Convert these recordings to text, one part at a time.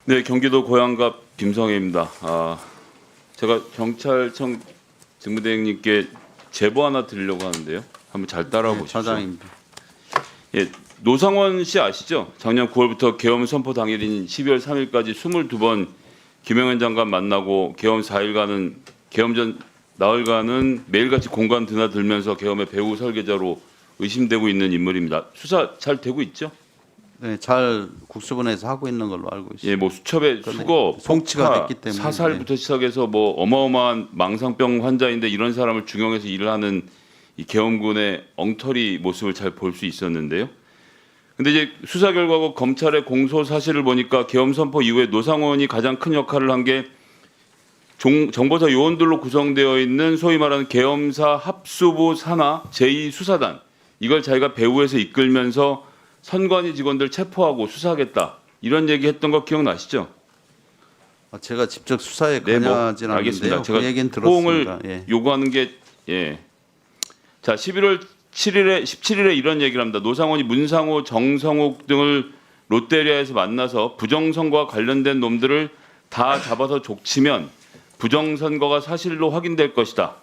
네, 경기도 고양갑 김성혜입니다. 제가 경찰청 직무대행님께 제보 하나 드리려고 하는데요. 한번 잘 따라와 보십시오. 차장입니다. 예, 노상원 씨 아시죠? 작년 9월부터 계엄 선포 당일인 12월 3일까지 22번 김영현 장관 만나고 계엄 4일간은 계엄 전 나흘간은 매일같이 공간 드나들면서 계엄의 배후 설계자로 의심되고 있는 인물입니다. 수사 잘 되고 있죠? 네, 잘 국수본에서 하고 있는 걸로 알고 있습니다. 예, 뭐 수첩에 그런데 수거, 송치가 폭파, 됐기 때문에, 사살부터 시작해서 뭐 어마어마한 망상병 환자인데 이런 사람을 중용해서 일을 하는 이 계엄군의 엉터리 모습을 잘 볼 수 있었는데요. 근데 이제 수사 결과고 검찰의 공소 사실을 보니까 계엄 선포 이후에 노상원이 가장 큰 역할을 한 게 정보사 요원들로 구성되어 있는 소위 말하는 계엄사 합수부 산하 제2수사단, 이걸 자기가 배후에서 이끌면서 선관위 직원들 체포하고 수사하겠다, 이런 얘기했던 거 기억나시죠? 제가 직접 수사에 네, 뭐 관여하지는 알겠습니다. 않는데요. 제가 그 얘기는 호응을 들었습니다. 예. 요구하는 게 예. 자, 11월 17일에 이런 얘기를 합니다. 노상원이 문상호, 정성욱 등을 롯데리아에서 만나서 부정선거와 관련된 놈들을 다 잡아서 족치면 부정선거가 사실로 확인될 것이다.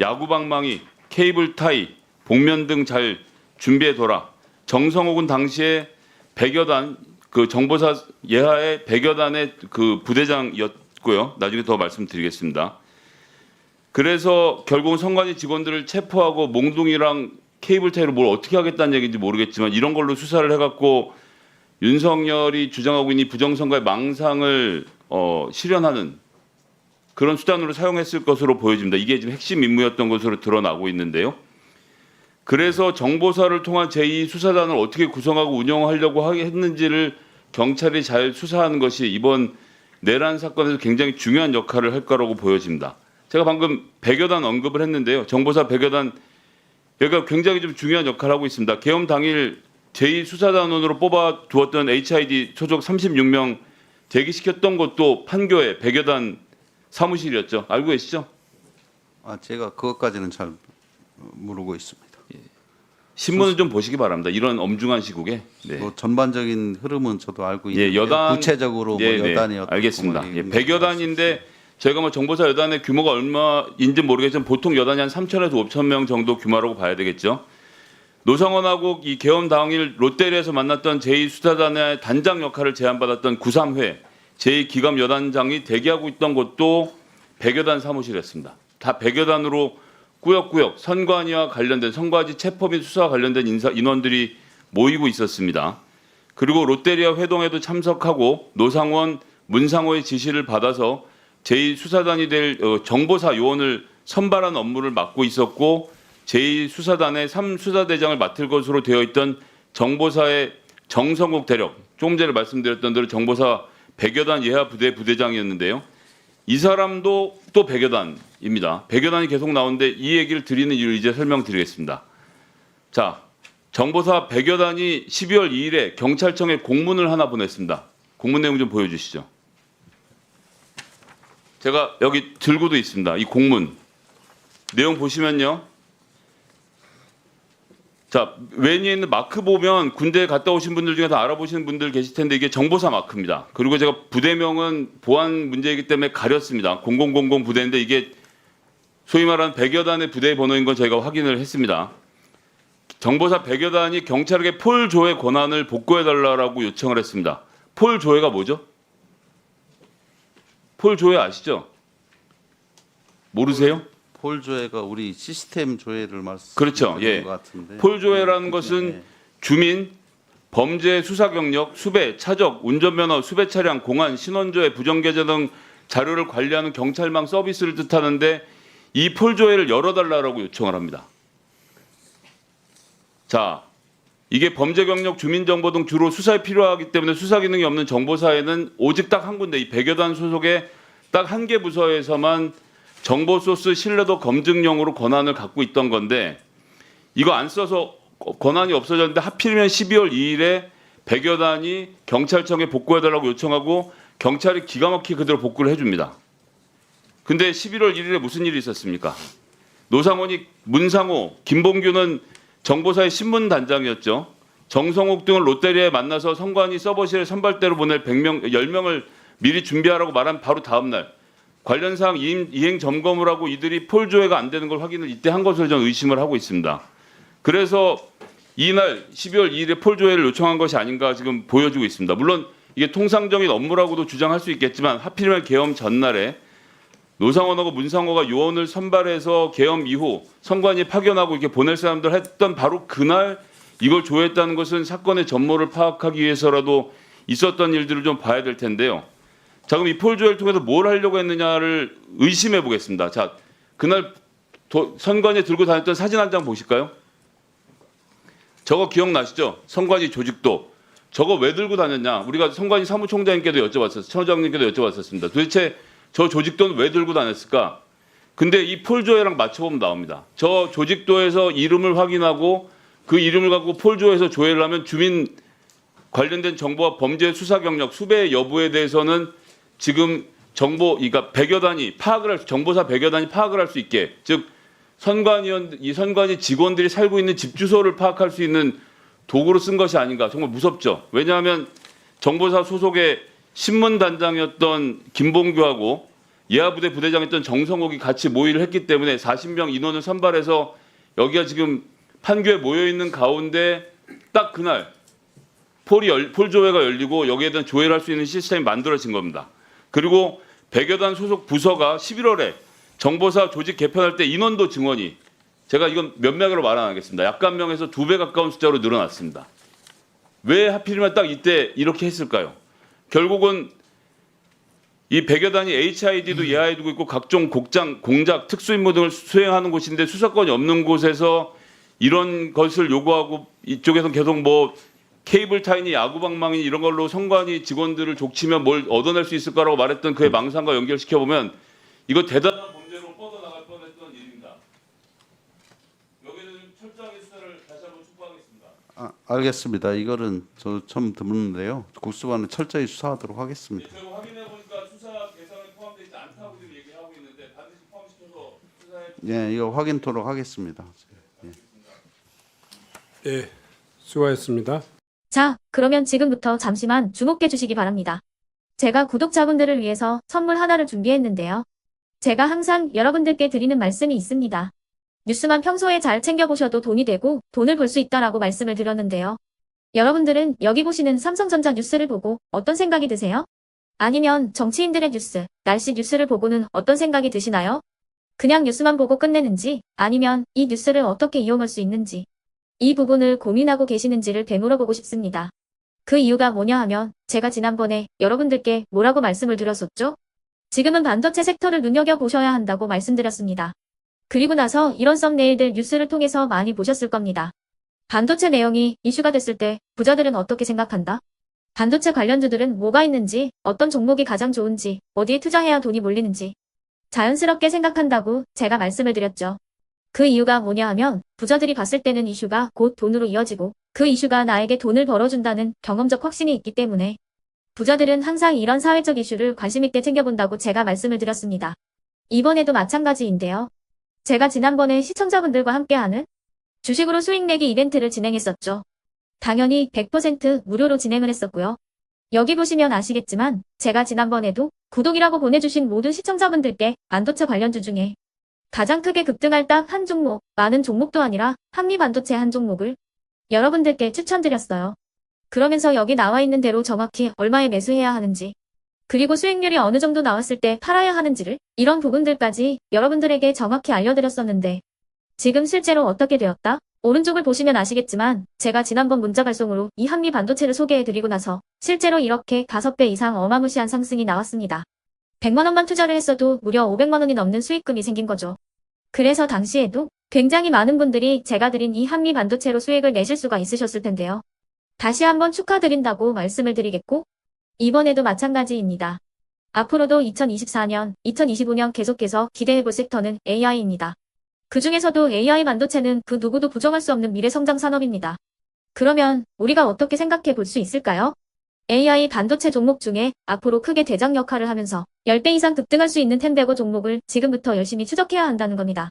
야구방망이, 케이블 타이, 복면 등 잘 준비해둬라. 정성욱은 당시에 100여 단, 그 정보사 예하의 100여 단의 그 부대장이었고요. 나중에 더 말씀드리겠습니다. 그래서 결국은 선관위 직원들을 체포하고 몽둥이랑 케이블 타이로 뭘 어떻게 하겠다는 얘기인지 모르겠지만 이런 걸로 수사를 해갖고 윤석열이 주장하고 있는 이 부정선거의 망상을 실현하는 그런 수단으로 사용했을 것으로 보여집니다. 이게 지금 핵심 임무였던 것으로 드러나고 있는데요. 그래서 정보사를 통한 제2수사단을 어떻게 구성하고 운영하려고 했는지를 경찰이 잘 수사하는 것이 이번 내란 사건에서 굉장히 중요한 역할을 할 거라고 보여집니다. 제가 방금 100여 단 언급을 했는데요. 정보사 100여 단, 여기가 굉장히 좀 중요한 역할을 하고 있습니다. 계엄 당일 제2수사단원으로 뽑아 두었던 HID 소속 36명 대기시켰던 것도 판교의 100여 단 사무실이었죠. 알고 계시죠? 제가 그것까지는 잘 모르고 있습니다. 신문을 좀 보시기 바랍니다. 이런 엄중한 시국에. 네. 뭐 전반적인 흐름은 저도 알고 예, 있는데 여단, 구체적으로 뭐 여단이 어떻고 알겠습니다. 뭐 예, 100여 단인데 저희가 뭐 정보사 여단의 규모가 얼마인지 모르겠지만 보통 여단이 한 3천에서 5천 명 정도 규모라고 봐야 되겠죠. 노상원하고 이 계엄 당일 롯데리아에서 만났던 제2수사단의 단장 역할을 제안받았던 93회 제2기감 여단장이 대기하고 있던 곳도 100여 단 사무실이었습니다. 다 100여 단으로 꾸역꾸역 선관위와 관련된 선거아지 체포 및 수사와 관련된 인원들이 모이고 있었습니다. 그리고 롯데리아 회동에도 참석하고 노상원, 문상호의 지시를 받아서 제2수사단이 될 정보사 요원을 선발하는 업무를 맡고 있었고 제2수사단의 3수사대장을 맡을 것으로 되어 있던 정보사의 정성욱 대령, 조금 전에 말씀드렸던 대로 정보사 100여 단 예하 부대 부대장이었는데요. 이 사람도 또 100여 단입니다. 100여 단이 계속 나오는데 이 얘기를 드리는 이유를 이제 설명드리겠습니다. 자, 정보사 100여 단이 12월 2일에 경찰청에 공문을 하나 보냈습니다. 공문 내용 좀 보여주시죠. 제가 여기 들고도 있습니다. 이 공문 내용 보시면요. 자, 왼에 있는 마크 보면 군대에 갔다 오신 분들 중에 다 알아보시는 분들 계실 텐데 이게 정보사 마크입니다. 그리고 제가 부대명은 보안 문제이기 때문에 가렸습니다. 0000 부대인데 이게 소위 말하는 100여 단의 부대 번호인 건 저희가 확인을 했습니다. 정보사 100여 단이 경찰에게 폴 조회 권한을 복구해달라고 요청을 했습니다. 폴 조회가 뭐죠? 폴 조회 아시죠? 모르세요? 폴 조회가 우리 시스템 조회를 그렇죠. 말씀하시는 예. 것 같은데. 폴 조회라는 것은 예. 주민, 범죄 수사 경력, 수배, 차적, 운전면허, 수배 차량, 공안, 신원조회, 부정계좌 등 자료를 관리하는 경찰망 서비스를 뜻하는데 이 폴 조회를 열어달라고 요청을 합니다. 자, 이게 범죄 경력, 주민정보 등 주로 수사에 필요하기 때문에 수사 기능이 없는 정보사에는 오직 딱 한 군데, 이 100여 단 소속의 딱 한 개 부서에서만 정보 소스 신뢰도 검증용으로 권한을 갖고 있던 건데 이거 안 써서 권한이 없어졌는데 하필이면 12월 2일에 100여 단이 경찰청에 복구해달라고 요청하고 경찰이 기가 막히게 그대로 복구를 해줍니다. 근데 11월 1일에 무슨 일이 있었습니까? 노상원이 문상호, 김봉규는 정보사의 신문단장이었죠. 정성욱 등을 롯데리아에 만나서 선관위 서버실에 선발대로 보낼 100명, 10명을 미리 준비하라고 말한 바로 다음 날 관련 사항 이행 점검을 하고 이들이 폴 조회가 안 되는 걸 확인을 이때 한 것으로 저는 의심을 하고 있습니다. 그래서 이날 12월 2일에 폴 조회를 요청한 것이 아닌가 지금 보여지고 있습니다. 물론 이게 통상적인 업무라고도 주장할 수 있겠지만 하필이면 계엄 전날에 노상원하고 문상호가 요원을 선발해서 계엄 이후 선관위에 파견하고 이렇게 보낼 사람들 했던 바로 그날 이걸 조회했다는 것은 사건의 전모를 파악하기 위해서라도 있었던 일들을 좀 봐야 될 텐데요. 자, 그럼 이 폴 조회를 통해서 뭘 하려고 했느냐를 의심해 보겠습니다. 자, 그날 선관위에 들고 다녔던 사진 한 장 보실까요? 저거 기억나시죠? 선관위 조직도. 저거 왜 들고 다녔냐? 우리가 선관위 사무총장님께도 여쭤봤었어요. 처장님께도 여쭤봤었습니다. 도대체 저 조직도는 왜 들고 다녔을까? 근데 이 폴 조회랑 맞춰보면 나옵니다. 저 조직도에서 이름을 확인하고 그 이름을 갖고 폴 조회에서 조회를 하면 주민 관련된 정보와 범죄 수사 경력, 수배 여부에 대해서는 지금 정보, 그러니까 100여 단위 정보사 100여 단위 파악을 할 수 있게, 즉 이 선관위 직원들이 살고 있는 집 주소를 파악할 수 있는 도구로 쓴 것이 아닌가. 정말 무섭죠. 왜냐하면 정보사 소속의 신문단장이었던 김봉규하고 예하부대 부대장이었던 정성욱이 같이 모의를 했기 때문에 40명 인원을 선발해서 여기가 지금 판교에 모여 있는 가운데 딱 그날 폴 조회가 열리고 여기에 대한 조회를 할 수 있는 시스템이 만들어진 겁니다. 그리고 100여 단 소속 부서가 11월에 정보사 조직 개편할 때 인원도 증원이, 제가 이건 몇 명으로 말 안 하겠습니다. 약간 명에서 2배 가까운 숫자로 늘어났습니다. 왜 하필이면 딱 이때 이렇게 했을까요? 결국은 이 100여 단위 HID도 예하에 두고 있고 각종 공작, 특수임무 등을 수행하는 곳인데 수사권이 없는 곳에서 이런 것을 요구하고 이쪽에서 계속 뭐 케이블 타이니 야구방망이 이런 걸로 선관위 직원들을 족치면 뭘 얻어낼 수 있을 거라고 말했던 그의 망상과 연결시켜보면 이거 대단한 범죄로 뻗어나갈 뻔했던 일입니다. 여기는 철저하게 수사를 다시 한번 촉구하겠습니다. 알겠습니다. 이거는 저 처음 듣는데요. 국수관은 철저히 수사하도록 하겠습니다. 제가 확인해 보니까 수사 대상에 포함되어 있지 않다고 지금 얘기하고 있는데 반드시 포함시켜서 수사해. 예, 이거 확인토록 하겠습니다. 예, 수고하셨습니다. 자, 그러면 지금부터 잠시만 주목해 주시기 바랍니다. 제가 구독자분들을 위해서 선물 하나를 준비했는데요. 제가 항상 여러분들께 드리는 말씀이 있습니다. 뉴스만 평소에 잘 챙겨보셔도 돈이 되고 돈을 벌 수 있다라고 말씀을 드렸는데요. 여러분들은 여기 보시는 삼성전자 뉴스를 보고 어떤 생각이 드세요? 아니면 정치인들의 뉴스, 날씨 뉴스를 보고는 어떤 생각이 드시나요? 그냥 뉴스만 보고 끝내는지, 아니면 이 뉴스를 어떻게 이용할 수 있는지, 이 부분을 고민하고 계시는지를 되물어보고 싶습니다. 그 이유가 뭐냐 하면 제가 지난번에 여러분들께 뭐라고 말씀을 드렸었죠? 지금은 반도체 섹터를 눈여겨보셔야 한다고 말씀드렸습니다. 그리고 나서 이런 썸네일들 뉴스를 통해서 많이 보셨을 겁니다. 반도체 내용이 이슈가 됐을 때 부자들은 어떻게 생각한다? 반도체 관련주들은 뭐가 있는지, 어떤 종목이 가장 좋은지, 어디에 투자해야 돈이 몰리는지 자연스럽게 생각한다고 제가 말씀을 드렸죠. 그 이유가 뭐냐 하면 부자들이 봤을 때는 이슈가 곧 돈으로 이어지고 그 이슈가 나에게 돈을 벌어준다는 경험적 확신이 있기 때문에 부자들은 항상 이런 사회적 이슈를 관심 있게 챙겨본다고 제가 말씀을 드렸습니다. 이번에도 마찬가지인데요. 제가 지난번에 시청자분들과 함께하는 주식으로 수익 내기 이벤트를 진행했었죠. 당연히 100% 무료로 진행을 했었고요. 여기 보시면 아시겠지만 제가 지난번에도 구독이라고 보내주신 모든 시청자분들께 반도체 관련주 중에 가장 크게 급등할 딱 한 종목, 많은 종목도 아니라 한미반도체 한 종목을 여러분들께 추천드렸어요. 그러면서 여기 나와 있는 대로 정확히 얼마에 매수해야 하는지, 그리고 수익률이 어느 정도 나왔을 때 팔아야 하는지를, 이런 부분들까지 여러분들에게 정확히 알려드렸었는데 지금 실제로 어떻게 되었다? 오른쪽을 보시면 아시겠지만 제가 지난번 문자 발송으로 이 한미반도체를 소개해드리고 나서 실제로 이렇게 5배 이상 어마무시한 상승이 나왔습니다. 100만 원만 투자를 했어도 무려 500만 원이 넘는 수익금이 생긴 거죠. 그래서 당시에도 굉장히 많은 분들이 제가 드린 이 한미 반도체로 수익을 내실 수가 있으셨을 텐데요. 다시 한번 축하드린다고 말씀을 드리겠고 이번에도 마찬가지입니다. 앞으로도 2024년, 2025년 계속해서 기대해볼 섹터는 AI입니다. 그 중에서도 AI 반도체는 그 누구도 부정할 수 없는 미래 성장 산업입니다. 그러면 우리가 어떻게 생각해 볼 수 있을까요? AI 반도체 종목 중에 앞으로 크게 대장 역할을 하면서 10배 이상 급등할 수 있는 텐베고 종목을 지금부터 열심히 추적해야 한다는 겁니다.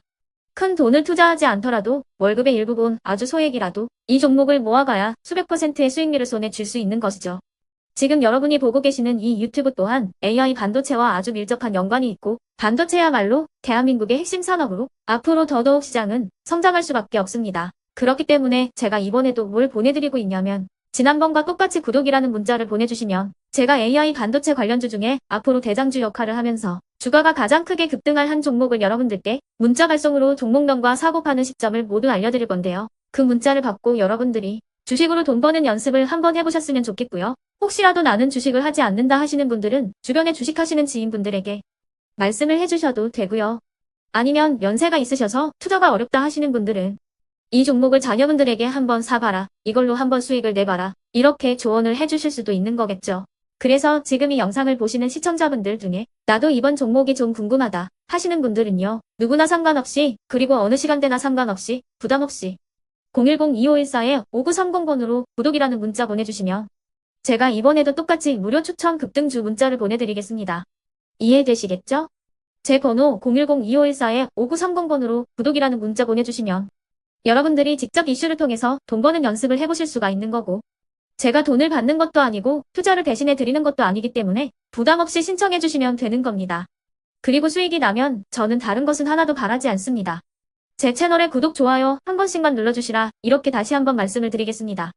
큰 돈을 투자하지 않더라도 월급의 일부분 아주 소액이라도 이 종목을 모아가야 수백 %의 수익률을 손에 쥘 수 있는 것이죠. 지금 여러분이 보고 계시는 이 유튜브 또한 AI 반도체와 아주 밀접한 연관이 있고 반도체야말로 대한민국의 핵심 산업으로 앞으로 더더욱 시장은 성장할 수밖에 없습니다. 그렇기 때문에 제가 이번에도 뭘 보내드리고 있냐면 지난번과 똑같이 구독이라는 문자를 보내주시면 제가 AI 반도체 관련주 중에 앞으로 대장주 역할을 하면서 주가가 가장 크게 급등할 한 종목을 여러분들께 문자 발송으로 종목명과 사고 파는 시점을 모두 알려드릴 건데요. 그 문자를 받고 여러분들이 주식으로 돈 버는 연습을 한번 해보셨으면 좋겠고요. 혹시라도 나는 주식을 하지 않는다 하시는 분들은 주변에 주식하시는 지인분들에게 말씀을 해주셔도 되고요. 아니면 연세가 있으셔서 투자가 어렵다 하시는 분들은 이 종목을 자녀분들에게 한번 사봐라. 이걸로 한번 수익을 내봐라. 이렇게 조언을 해주실 수도 있는 거겠죠. 그래서 지금 이 영상을 보시는 시청자분들 중에 나도 이번 종목이 좀 궁금하다 하시는 분들은요. 누구나 상관없이 그리고 어느 시간대나 상관없이 부담없이 010-2514-5930번으로 구독이라는 문자 보내주시면 제가 이번에도 똑같이 무료 추천 급등주 문자를 보내드리겠습니다. 이해되시겠죠? 제 번호 010-2514-5930번으로 구독이라는 문자 보내주시면 여러분들이 직접 이슈를 통해서 돈 버는 연습을 해보실 수가 있는 거고 제가 돈을 받는 것도 아니고 투자를 대신해 드리는 것도 아니기 때문에 부담 없이 신청해 주시면 되는 겁니다. 그리고 수익이 나면 저는 다른 것은 하나도 바라지 않습니다. 제 채널에 구독, 좋아요 한 번씩만 눌러주시라 이렇게 다시 한번 말씀을 드리겠습니다.